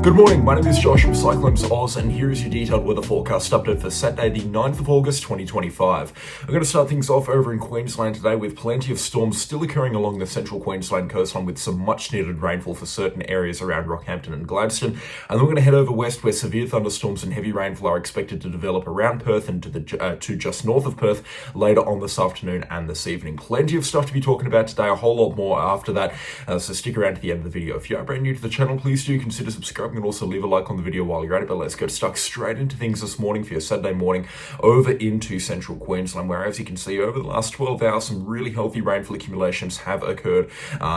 Good morning, my name is Josh from CyclonesOZ, and here is your detailed weather forecast update for Saturday the 9th of August 2025. We're going to start things off over in Queensland today with plenty of storms still occurring along the central Queensland coastline with some much needed rainfall for certain areas around Rockhampton and Gladstone. And then we're going to head over west where severe thunderstorms and heavy rainfall are expected to develop around Perth and to just north of Perth later on this afternoon and this evening. Plenty of stuff to be talking about today, a whole lot more after that, so stick around to the end of the video. If you are brand new to the channel, please do consider subscribing and also leave a like on the video while you're at it. But let's get stuck straight into things this morning for your Saturday morning over into central Queensland, where, as you can see, over the last 12 hours, some really healthy rainfall accumulations have occurred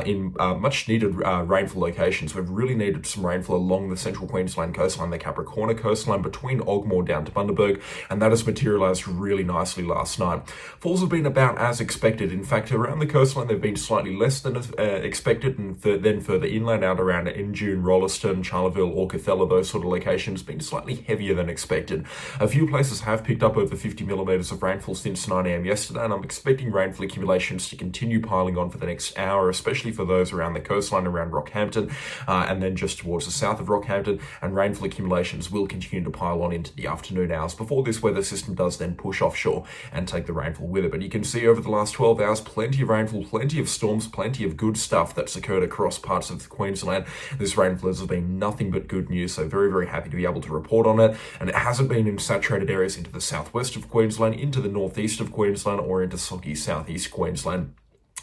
in much needed rainfall locations. We've really needed some rainfall along the central Queensland coastline, the Capricorn coastline between Ogmore down to Bundaberg, and that has materialised really nicely last night. Falls have been about as expected. In fact, around the coastline they've been slightly less than expected, and then further inland out around Injune, Rolleston, Charleville, Orcathella, those sort of locations, been slightly heavier than expected. A few places have picked up over 50 millimetres of rainfall since 9 a.m. yesterday, and I'm expecting rainfall accumulations to continue piling on for the next hour, especially for those around the coastline around Rockhampton, and then just towards the south of Rockhampton, and rainfall accumulations will continue to pile on into the afternoon hours before this weather system does then push offshore and take the rainfall with it. But you can see over the last 12 hours, plenty of rainfall, plenty of storms, plenty of good stuff that's occurred across parts of Queensland. This rainfall has been nothing but good news, so very, very happy to be able to report on it. And it hasn't been in saturated areas into the southwest of Queensland, into the northeast of Queensland, or into soggy southeast Queensland,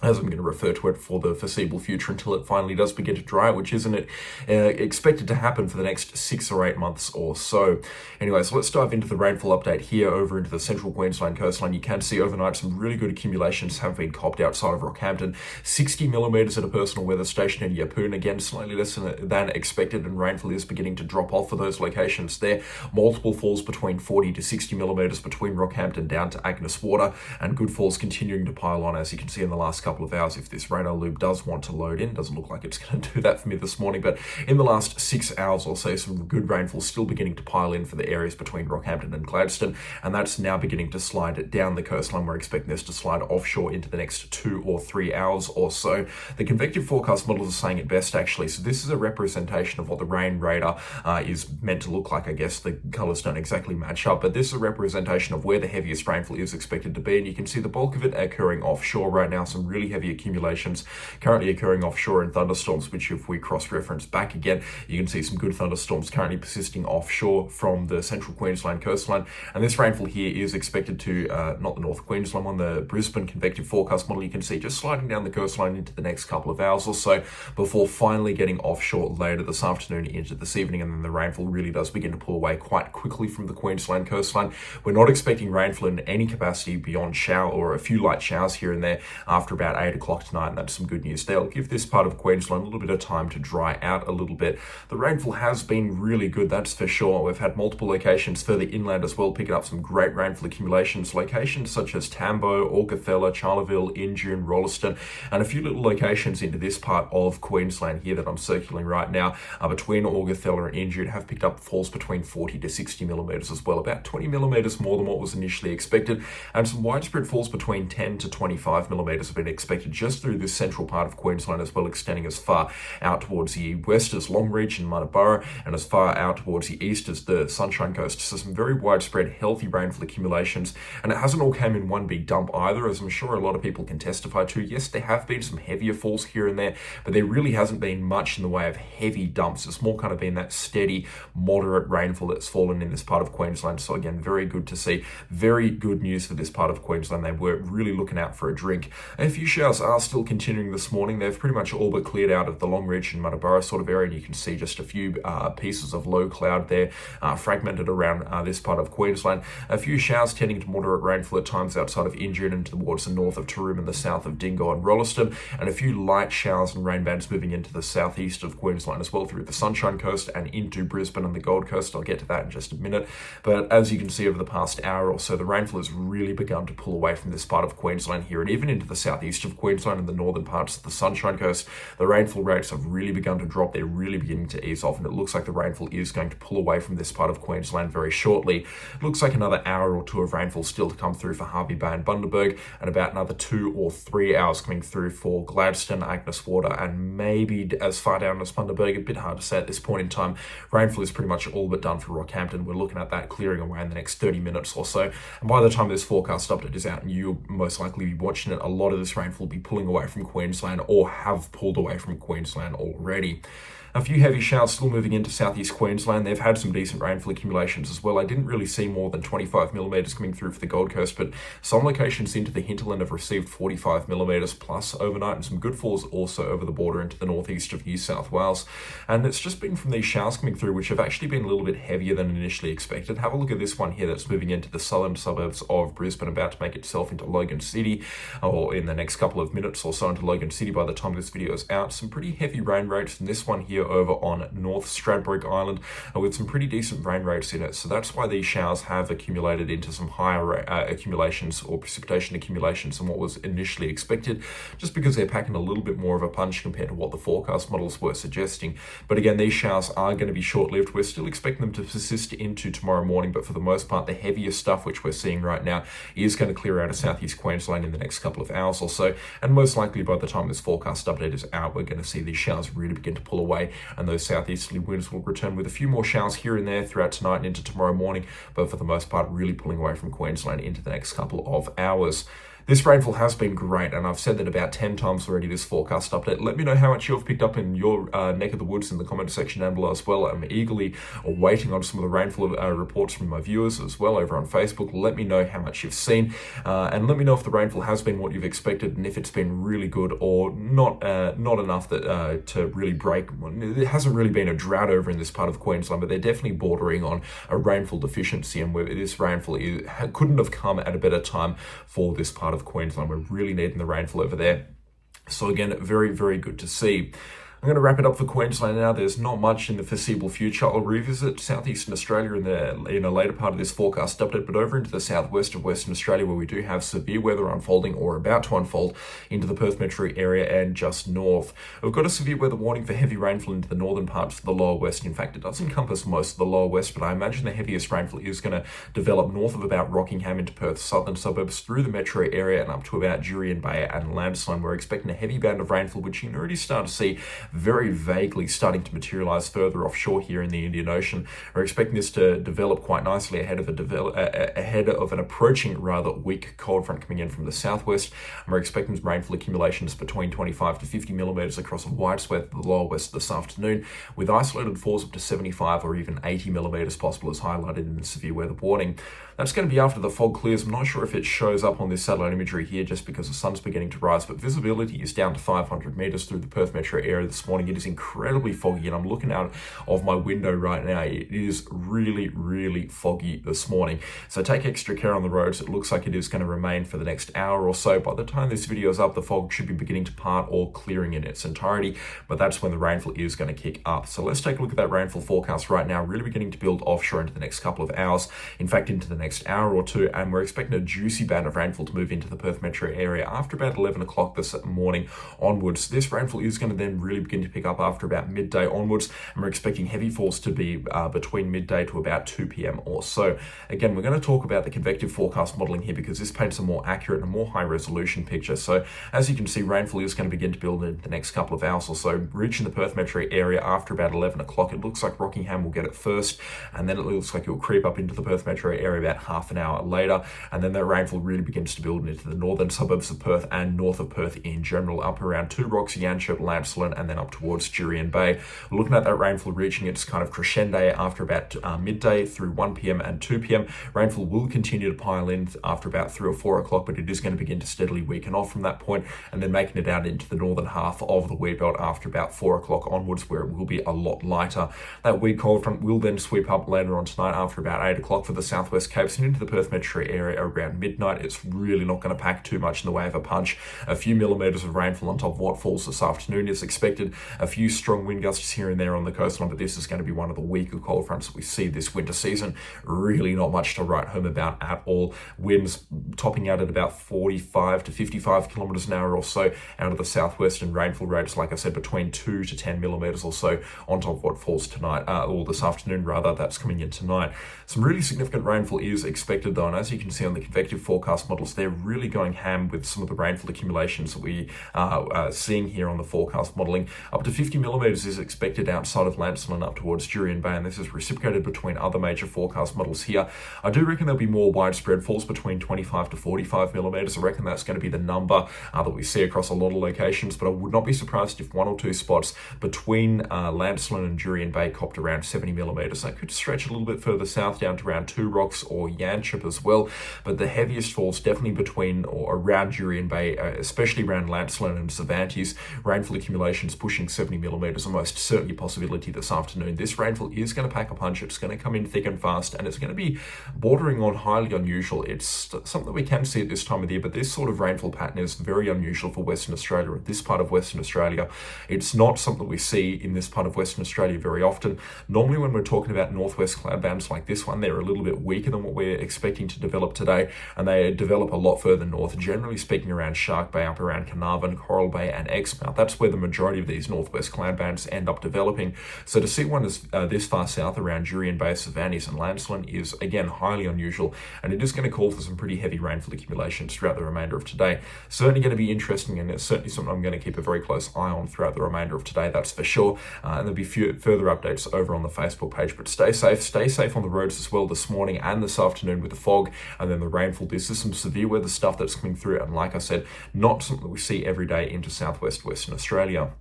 as I'm going to refer to it for the foreseeable future until it finally does begin to dry, which isn't expected to happen for the next 6 or 8 months or so. Anyway, so let's dive into the rainfall update here over into the central Queensland coastline. You can see overnight some really good accumulations have been copped outside of Rockhampton. 60 millimetres at a personal weather station in Yeppoon, again slightly less than expected, and rainfall is beginning to drop off for those locations there. Multiple falls between 40 to 60 millimetres between Rockhampton down to Agnes Water, and good falls continuing to pile on, as you can see in the last couple of hours. If this radar loop does want to load in, doesn't look like it's going to do that for me this morning, but in the last 6 hours or so, some good rainfall still beginning to pile in for the areas between Rockhampton and Gladstone, and that's now beginning to slide down the coastline. We're expecting this to slide offshore into the next 2 or 3 hours or so. The convective forecast models are saying it best, actually, so this is a representation of what the rain radar is meant to look like. I guess the colours don't exactly match up, but this is a representation of where the heaviest rainfall is expected to be, and you can see the bulk of it occurring offshore right now. Some really heavy accumulations currently occurring offshore in thunderstorms, which if we cross-reference back again, you can see some good thunderstorms currently persisting offshore from the central Queensland coastline. And this rainfall here is expected to, not the North Queensland one, the Brisbane convective forecast model, you can see just sliding down the coastline into the next couple of hours or so before finally getting offshore later this afternoon into this evening, and then the rainfall really does begin to pull away quite quickly from the Queensland coastline. We're not expecting rainfall in any capacity beyond shower or a few light showers here and there after about 8 o'clock tonight, and that's some good news. They'll give this part of Queensland a little bit of time to dry out a little bit. The rainfall has been really good, that's for sure. We've had multiple locations further inland as well picking up some great rainfall accumulations, locations such as Tambo, Orcathella, Charleville, Injune, Rolleston, and a few little locations into this part of Queensland here that I'm circling right now between Orcathella and Injune have picked up falls between 40 to 60 millimetres as well, about 20 millimetres more than what was initially expected, and some widespread falls between 10 to 25 millimetres have been expected just through this central part of Queensland as well, extending as far out towards the west as Longreach and Munnabara, and as far out towards the east as the Sunshine Coast. So some very widespread healthy rainfall accumulations, and it hasn't all came in one big dump either, as I'm sure a lot of people can testify to. Yes, there have been some heavier falls here and there, but there really hasn't been much in the way of heavy dumps. It's more kind of been that steady, moderate rainfall that's fallen in this part of Queensland. So again, very good to see. Very good news for this part of Queensland. They were really looking out for a drink. A few showers are still continuing this morning. They've pretty much all but cleared out of the Longreach and Munnabara sort of area, and you can see just a few pieces of low cloud there fragmented around this part of Queensland. A few showers tending to moderate rainfall at times outside of Injune and towards the north of Taroom and the south of Dingo and Rolleston, and a few light showers and rain bands moving into the southeast of Queensland as well through the Sunshine Coast and into Brisbane and the Gold Coast. I'll get to that in just a minute, but as you can see over the past hour or so, the rainfall has really begun to pull away from this part of Queensland here and even into the southeast southeast of Queensland and the northern parts of the Sunshine Coast, the rainfall rates have really begun to drop. They're really beginning to ease off, and it looks like the rainfall is going to pull away from this part of Queensland very shortly. It looks like another hour or two of rainfall still to come through for Hervey Bay and Bundaberg, and about another 2 or 3 hours coming through for Gladstone, Agnes Water, and maybe as far down as Bundaberg. A bit hard to say at this point in time. Rainfall is pretty much all but done for Rockhampton. We're looking at that clearing away in the next 30 minutes or so, and by the time this forecast update is out and you'll most likely be watching it, a lot of this rainfall will be pulling away from Queensland or have pulled away from Queensland already. A few heavy showers still moving into southeast Queensland. They've had some decent rainfall accumulations as well. I didn't really see more than 25 millimetres coming through for the Gold Coast, but some locations into the hinterland have received 45 millimetres plus overnight, and some good falls also over the border into the northeast of New South Wales. And it's just been from these showers coming through, which have actually been a little bit heavier than initially expected. Have a look at this one here that's moving into the southern suburbs of Brisbane, about to make itself into Logan City, or in the next couple of minutes or so into Logan City by the time this video is out. Some pretty heavy rain rates, and this one here over on North Stradbroke Island with some pretty decent rain rates in it. So that's why these showers have accumulated into some higher accumulations or precipitation accumulations than what was initially expected, just because they're packing a little bit more of a punch compared to what the forecast models were suggesting. But again, these showers are going to be short-lived. We're still expecting them to persist into tomorrow morning, but for the most part, the heaviest stuff which we're seeing right now is going to clear out of southeast Queensland in the next couple of hours or so, and most likely by the time this forecast update is out, we're going to see these showers really begin to pull away, and those southeasterly winds will return with a few more showers here and there throughout tonight and into tomorrow morning, but for the most part really pulling away from Queensland into the next couple of hours. This rainfall has been great, and I've said that about 10 times already this forecast update. Let me know how much you've picked up in your neck of the woods in the comment section down below as well. I'm eagerly waiting on some of the rainfall reports from my viewers as well over on Facebook. Let me know how much you've seen, and let me know if the rainfall has been what you've expected, and if it's been really good or not enough that to really break. It hasn't really been a drought over in this part of Queensland, but they're definitely bordering on a rainfall deficiency, and this rainfall couldn't have come at a better time for this part of Queensland. We're really needing the rainfall over there. So again, very, very good to see. I'm going to wrap it up for Queensland now. There's not much in the foreseeable future. I'll revisit southeastern Australia in a later part of this forecast update, but over into the southwest of Western Australia, where we do have severe weather unfolding or about to unfold into the Perth metro area and just north. We've got a severe weather warning for heavy rainfall into the northern parts of the lower west. In fact, it does encompass most of the lower west, but I imagine the heaviest rainfall is going to develop north of about Rockingham into Perth's southern suburbs through the metro area and up to about Jurien Bay and Landstone. We're expecting a heavy band of rainfall, which you can already start to see very vaguely starting to materialize further offshore here in the Indian Ocean. We're expecting this to develop quite nicely ahead of an approaching weak cold front coming in from the southwest. And we're expecting rainfall accumulations between 25 to 50 millimeters across a wide swath of the lower west this afternoon, with isolated falls up to 75 or even 80 millimeters possible, as highlighted in the severe weather warning. That's going to be after the fog clears. I'm not sure if it shows up on this satellite imagery here just because the sun's beginning to rise, but visibility is down to 500 meters through the Perth metro area this morning. It is incredibly foggy, and I'm looking out of my window right now. It is really, really foggy this morning. So take extra care on the roads. It looks like it is going to remain for the next hour or so. By the time this video is up, the fog should be beginning to part or clearing in its entirety, but that's when the rainfall is going to kick up. So let's take a look at that rainfall forecast right now, really beginning to build offshore into the next couple of hours. In fact, into the next hour or two, and we're expecting a juicy band of rainfall to move into the Perth metro area after about 11 o'clock this morning onwards. This rainfall is going to then really begin to pick up after about midday onwards, and we're expecting heavy falls to be between midday to about 2 p.m. or so. Again, we're going to talk about the convective forecast modeling here because this paints a more accurate and more high resolution picture. So as you can see, rainfall is going to begin to build in the next couple of hours or so, reaching the Perth metro area after about 11 o'clock. It looks like Rockingham will get it first, and then it looks like it will creep up into the Perth metro area about half an hour later, and then that rainfall really begins to build into the northern suburbs of Perth and north of Perth in general, up around Two Rocks, Yanchep, Landstone, and then up towards Jurien Bay. We're looking at that rainfall reaching its kind of crescendo after about midday through 1 p.m. and 2 p.m. Rainfall will continue to pile in after about 3 or 4 o'clock, but it is going to begin to steadily weaken off from that point, and then making it out into the northern half of the wheat belt after about 4 o'clock onwards, where it will be a lot lighter. That weak cold front will then sweep up later on tonight after about 8 o'clock for the southwest Capes and into the Perth metro area around midnight. It's really not going to pack too much in the way of a punch. A few millimeters of rainfall on top of what falls this afternoon is expected, wind, a few strong wind gusts here and there on the coastline, but this is going to be one of the weaker cold fronts that we see this winter season. Really not much to write home about at all. Winds topping out at about 45 to 55 kilometers an hour or so out of the southwest, and rainfall rates, like I said, between 2 to 10 millimeters or so on top of what falls tonight, or this afternoon rather, that's coming in tonight. Some really significant rainfall is expected though, and as you can see on the convective forecast models, they're really going ham with some of the rainfall accumulations that we are seeing here on the forecast modeling. Up to 50 millimeters is expected outside of Lancelin up towards Jurien Bay, and this is reciprocated between other major forecast models here. I do reckon there'll be more widespread falls between 25 to 45 millimeters. I reckon that's going to be the number that we see across a lot of locations, but I would not be surprised if one or two spots between Lancelin and Jurien Bay copped around 70 millimeters. That could stretch a little bit further south down to around Two Rocks or Yanchep as well, but the heaviest falls definitely between or around Jurien Bay, especially around Lancelin and Cervantes. Rainfall accumulations pushing 70 millimeters, almost certainly a possibility this afternoon. This rainfall is going to pack a punch. It's going to come in thick and fast, and it's going to be bordering on highly unusual. It's something that we can see at this time of the year, but this sort of rainfall pattern is very unusual for Western Australia, or this part of Western Australia. It's not something we see in this part of Western Australia very often. Normally when we're talking about northwest cloud bands like this one, they're a little bit weaker than what we're expecting to develop today, and they develop a lot further north, generally speaking around Shark Bay, up around Carnarvon, Coral Bay and Exmouth. That's where the majority of these northwest cloud bands end up developing. So to see one this far south around Jurien Bay, Cervantes and Lancelin is again highly unusual, and it is going to call for some pretty heavy rainfall accumulations throughout the remainder of today. Certainly going to be interesting, and it's certainly something I'm going to keep a very close eye on throughout the remainder of today, that's for sure. And there'll be further updates over on the Facebook page, but stay safe on the roads as well this morning and this afternoon with the fog and then the rainfall. This is some severe weather stuff that's coming through, and like I said, not something that we see every day into southwest Western Australia.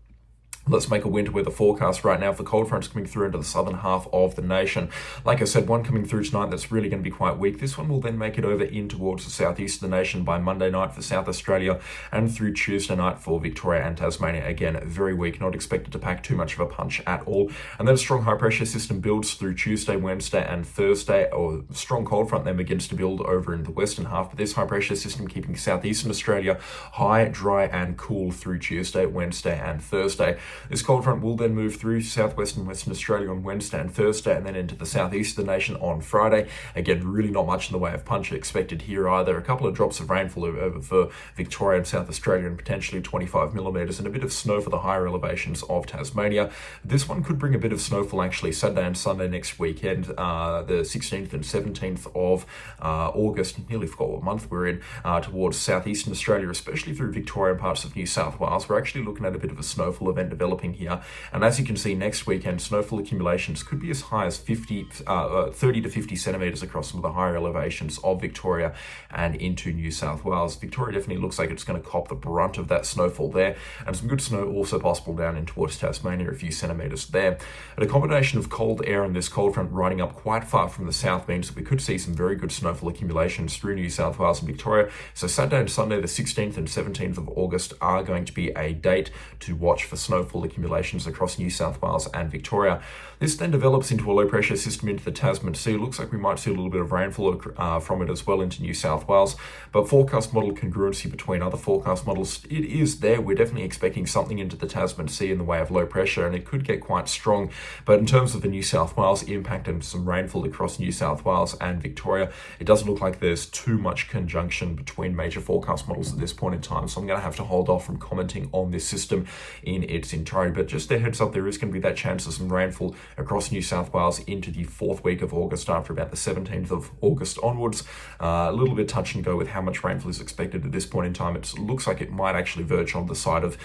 Let's make a winter weather forecast right now for cold fronts coming through into the southern half of the nation. Like I said, one coming through tonight that's really going to be quite weak. This one will then make it over in towards the southeast of the nation by Monday night for South Australia and through Tuesday night for Victoria and Tasmania. Again, very weak, not expected to pack too much of a punch at all. And then a strong high pressure system builds through Tuesday, Wednesday and Thursday, or strong cold front then begins to build over in the western half. But this high pressure system keeping southeastern Australia high, dry and cool through Tuesday, Wednesday and Thursday. This cold front will then move through southwest and Western Australia on Wednesday and Thursday, and then into the southeast of the nation on Friday. Again, really not much in the way of punch expected here either. A couple of drops of rainfall over for Victoria and South Australia, and potentially 25 millimeters, and a bit of snow for the higher elevations of Tasmania. This one could bring a bit of snowfall actually Saturday and Sunday next weekend, the 16th and 17th of August. Nearly forgot what month we're in, towards southeastern Australia, especially through Victoria and parts of New South Wales. We're actually looking at a bit of a snowfall event developing here, and as you can see next weekend, snowfall accumulations could be as high as 30 to 50 centimeters across some of the higher elevations of Victoria and into New South Wales. Victoria definitely looks like it's going to cop the brunt of that snowfall there, and some good snow also possible down in towards Tasmania, a few centimeters there. And a combination of cold air and this cold front riding up quite far from the south means that we could see some very good snowfall accumulations through New South Wales and Victoria. So Saturday and Sunday, the 16th and 17th of August, are going to be a date to watch for snowfall accumulations across New South Wales and Victoria. This then develops into a low pressure system into the Tasman Sea. It looks like we might see a little bit of rainfall from it as well into New South Wales, but forecast model congruency between other forecast models, it is there. We're definitely expecting something into the Tasman Sea in the way of low pressure, and it could get quite strong. But in terms of the New South Wales impact and some rainfall across New South Wales and Victoria, it doesn't look like there's too much conjunction between major forecast models at this point in time, so I'm going to have to hold off from commenting on this system in its entirety. But just a heads up, there is going to be that chance of some rainfall across New South Wales into the fourth week of August, after about the 17th of August onwards. A little bit touch and go with how much rainfall is expected at this point in time. It looks like it might actually verge on the side of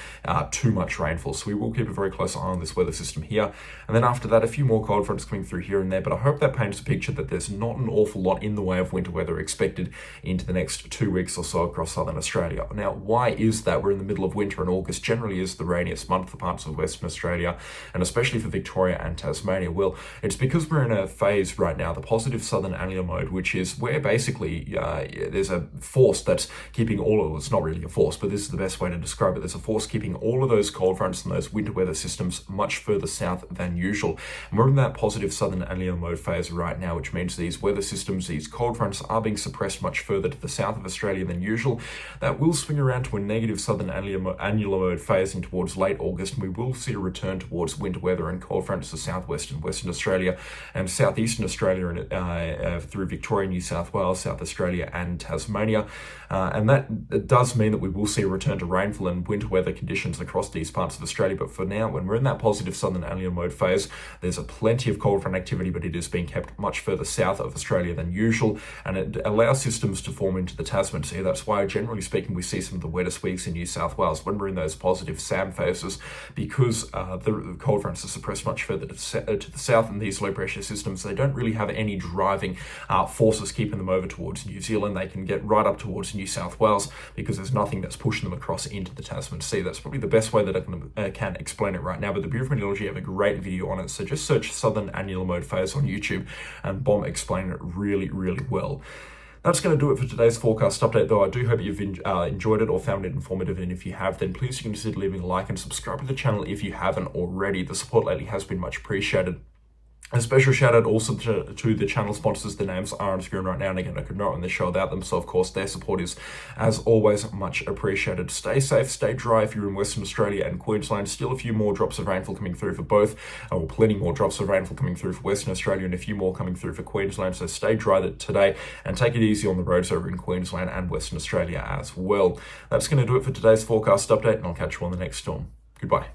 too much rainfall, so we will keep a very close eye on this weather system here. And then after that, a few more cold fronts coming through here and there, but I hope that paints a picture that there's not an awful lot in the way of winter weather expected into the next 2 weeks or so across southern Australia. Now, why is that? We're in the middle of winter, and August generally is the rainiest month for parts of Western Australia, and especially for Victoria and Tasmania. Well, it's because we're in a phase right now, the positive southern annular mode, which is where basically there's a force that's keeping it's not really a force, but this is the best way to describe it. There's a force keeping all of those cold fronts and those winter weather systems much further south than usual. And we're in that positive southern annular mode phase right now, which means these weather systems, these cold fronts, are being suppressed much further to the south of Australia than usual. That will swing around to a negative southern annular mode phase in towards late August and we will see a return towards winter weather and cold fronts to southwest and Western Australia and southeastern Australia and through Victoria, New South Wales, South Australia and Tasmania. And that does mean that we will see a return to rainfall and winter weather conditions across these parts of Australia. But for now, when we're in that positive southern alluvial mode phase, there's plenty of cold front activity, but it is being kept much further south of Australia than usual, and it allows systems to form into the Tasman Sea. That's why, generally speaking, we see some of the wettest weeks in New South Wales when we're in those positive SAM phases, because the cold fronts are suppressed much further to the south, and these low pressure systems, they don't really have any driving forces keeping them over towards New Zealand. They can get right up towards New South Wales because there's nothing that's pushing them across into the Tasman Sea. That's probably the best way that I can explain it right now. But the Bureau of Meteorology have a great video on it, so just search Southern Annular Mode Phase on YouTube, and Bomb explain it really, really well. That's going to do it for today's forecast update, though. I do hope you've enjoyed it or found it informative, and if you have, then please consider leaving a like and subscribe to the channel if you haven't already. The support lately has been much appreciated. A special shout out also to the channel sponsors. The names are on screen right now, and again, I could not run this show without them, so of course their support is, as always, much appreciated. Stay safe, stay dry if you're in Western Australia and Queensland. Still a few more drops of rainfall coming through for both, or plenty more drops of rainfall coming through for Western Australia and a few more coming through for Queensland, so stay dry today and take it easy on the roads over in Queensland and Western Australia as well. That's going to do it for today's forecast update, and I'll catch you on the next storm. Goodbye.